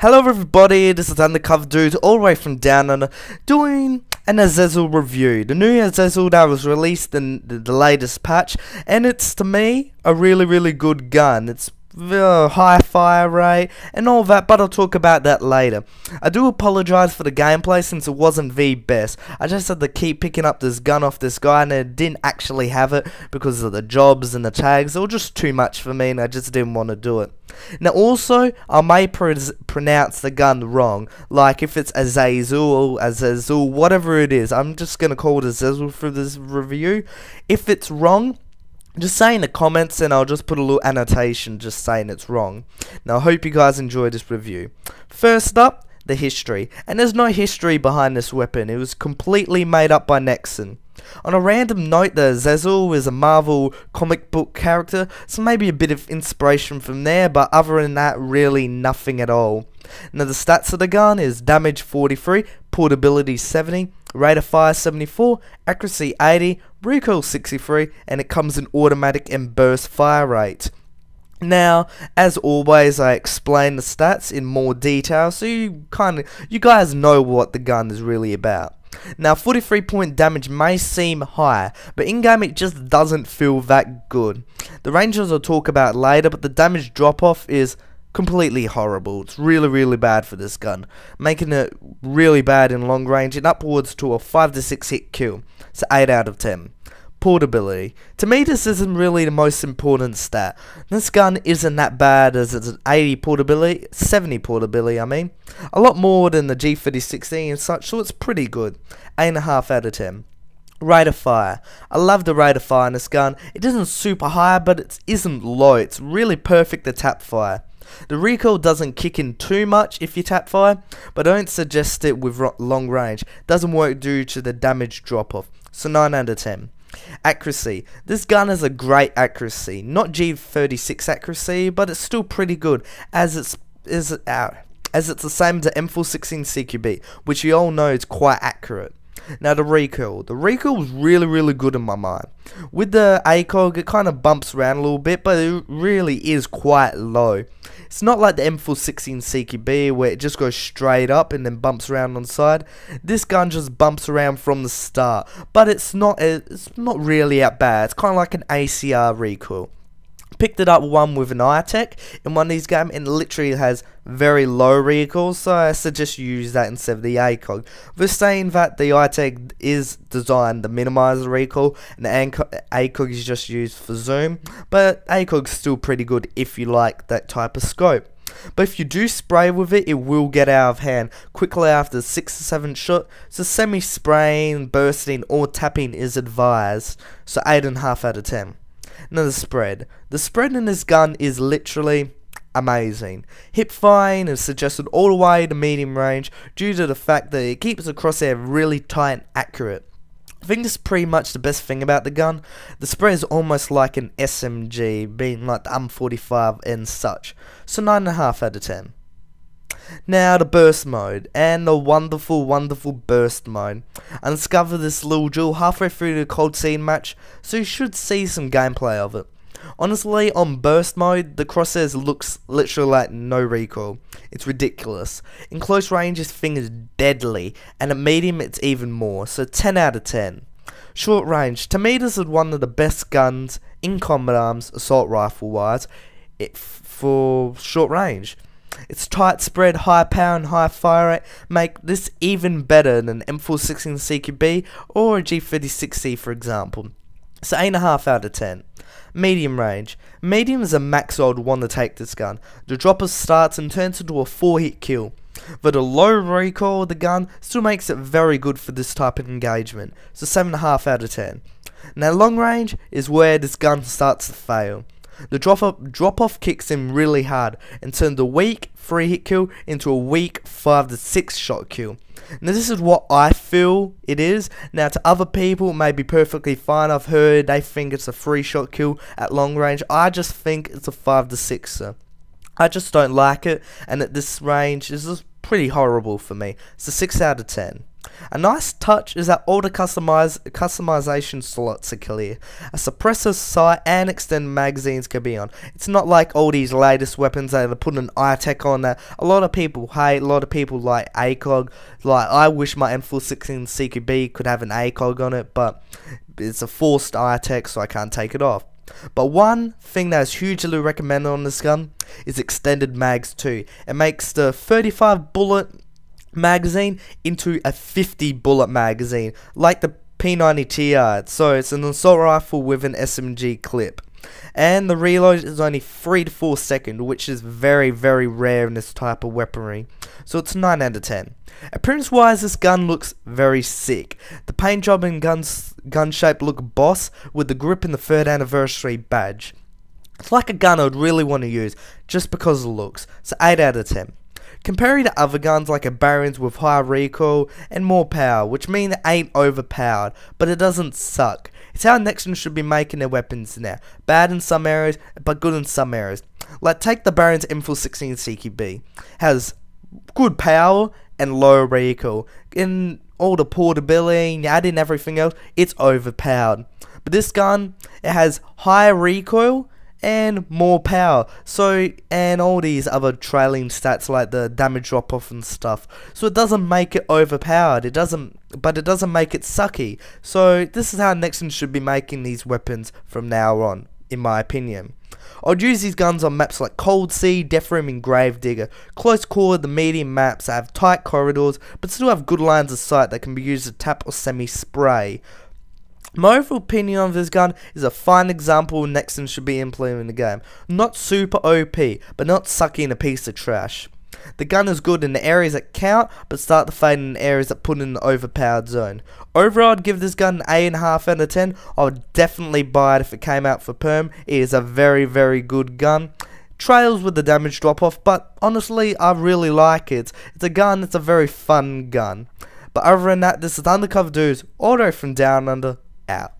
Hello everybody, this is Undercover Dudes all the way from Down Under doing an Azazel review. The new Azazel that was released in the latest patch, and it's, to me, a really good gun. It's high fire rate and all that, but I'll talk about that later. I do apologize for the gameplay since it wasn't the best. I just had to keep picking up this gun off this guy and I didn't actually have it because of the jobs and the tags. They were just too much for me and I just didn't want to do it. Now also, I may pronounce the gun wrong, like if it's Azazel, whatever it is. I'm just going to call it Azazel for this review. If it's wrong, just say in the comments and I'll just put a little annotation just saying it's wrong. Now I hope you guys enjoy this review. First up, the history. And there's no history behind this weapon. It was completely made up by Nexon. On a random note, the Azazel is a Marvel comic book character, so maybe a bit of inspiration from there, but other than that, really nothing at all. Now the stats of the gun is damage 43, portability 70, rate of fire 74, accuracy 80, recoil 63, and it comes in automatic and burst fire rate. Now, as always, I explain the stats in more detail, so you guys know what the gun is really about. Now, 43 point damage may seem high, but in-game it just doesn't feel that good. The ranges I'll talk about later, but the damage drop-off is completely horrible. It's really bad for this gun, making it really bad in long range and upwards to a 5 to 6 hit kill, so 8 out of 10. Portability. To me, this isn't really the most important stat. This gun isn't that bad, as it's an 80 portability, 70 portability I mean. A lot more than the G3060 and such, so it's pretty good. 8.5 out of 10. Rate of fire. I love the rate of fire in this gun. It isn't super high, but it isn't low. It's really perfect to tap fire. The recoil doesn't kick in too much if you tap fire, but I don't suggest it with long range. It doesn't work due to the damage drop off, so 9 out of 10. Accuracy. This gun has a great accuracy, not G36 accuracy, but it's still pretty good, as it's the same as the M416 Cqb, which you all know is quite accurate. Now the recoil. The recoil was really good in my mind. With the ACOG, it kind of bumps around a little bit, but it really is quite low. It's not like the M416 Cqb where it just goes straight up and then bumps around on the side. This gun just bumps around from the start, but it's not really that bad. It's kind of like an ACR recoil. Picked it up one with an iTech in one of these games, and it literally has very low recoil, so I suggest you use that instead of the ACOG. We're saying that the iTech is designed to minimize the recoil, and the ACOG is just used for zoom, but ACOG is still pretty good if you like that type of scope. But if you do spray with it, it will get out of hand quickly after 6 to 7 shot, so semi-spraying, bursting, or tapping is advised, so 8.5 out of 10. Now the spread. The spread in this gun is literally amazing. Hip firing is suggested all the way to medium range due to the fact that it keeps the crosshair really tight and accurate. I think this is pretty much the best thing about the gun. The spread is almost like an SMG, being like the M45 and such. So 9.5 out of 10. Now the burst mode, and the wonderful burst mode. I discovered this little jewel halfway through the cold scene match, so you should see some gameplay of it. Honestly, on burst mode, the crosshairs looks literally like no recoil. It's ridiculous. In close range, this thing is deadly, and at medium it's even more, so 10 out of 10. Short range. To me, this is one of the best guns in combat arms, assault rifle wise, for short range. Its tight spread, high power and high fire rate make this even better than M416 Cqb or a G3060 for example. So 8.5 out of 10. Medium range. Medium is a max I would want to take this gun. The dropper starts and turns into a 4 hit kill. But the low recoil of the gun still makes it very good for this type of engagement. So 7.5 out of 10. Now long range is where this gun starts to fail. The drop off kicks in really hard and turns a weak 3 hit kill into a weak 5 to 6 shot kill. Now this is what I feel it is. Now to other people it may be perfectly fine. I've heard they think it's a 3 shot kill at long range. I just think it's a 5 to 6. I just don't like it, and at this range this is pretty horrible for me. It's a 6 out of 10. A nice touch is that all the customization slots are clear. A suppressor sight and extended magazines can be on. It's not like all these latest weapons that are putting an iTech on that a lot of people hate, a lot of people like ACOG. Like, I wish my M416 Cqb could have an ACOG on it, but it's a forced iTech, so I can't take it off. But one thing that is hugely recommended on this gun is extended mags too. It makes the 35 bullet magazine into a 50 bullet magazine, like the P90 Ti. So it's an assault rifle with an SMG clip. And the reload is only 3 to 4 seconds, which is very, very rare in this type of weaponry. So it's 9 out of 10. Appearance wise, this gun looks very sick. The paint job and gun shape look boss, with the grip in the 3rd anniversary badge. It's like a gun I would really want to use, just because of the looks. So 8 out of 10. Comparing to other guns like a Barons with higher recoil and more power, which mean it ain't overpowered, but it doesn't suck. It's how Nexon should be making their weapons now. Bad in some areas, but good in some areas. Like, take the Barons M416 Cqb. Has good power and low recoil. In all the portability, you add in everything else, it's overpowered. But this gun, it has higher recoil and more power, so, and all these other trailing stats like the damage drop off and stuff, so it doesn't make it overpowered, but it doesn't make it sucky. So this is how Nexon should be making these weapons from now on, in my opinion. I'd use these guns on maps like Cold Sea, Death Room and Gravedigger, close quarter, the medium maps that have tight corridors but still have good lines of sight that can be used to tap or semi-spray. My overall opinion of this gun is a fine example Nexon should be implementing in the game. Not super OP, but not sucking a piece of trash. The gun is good in the areas that count, but start to fade in the areas that put in the overpowered zone. Overall, I'd give this gun an 8.5 out of 10. I would definitely buy it if it came out for perm. It is a very, very good gun. Trails with the damage drop off, but honestly, I really like it. It's a gun, it's a very fun gun. But other than that, this is Undercover Dudes, all the way from Down Under, out.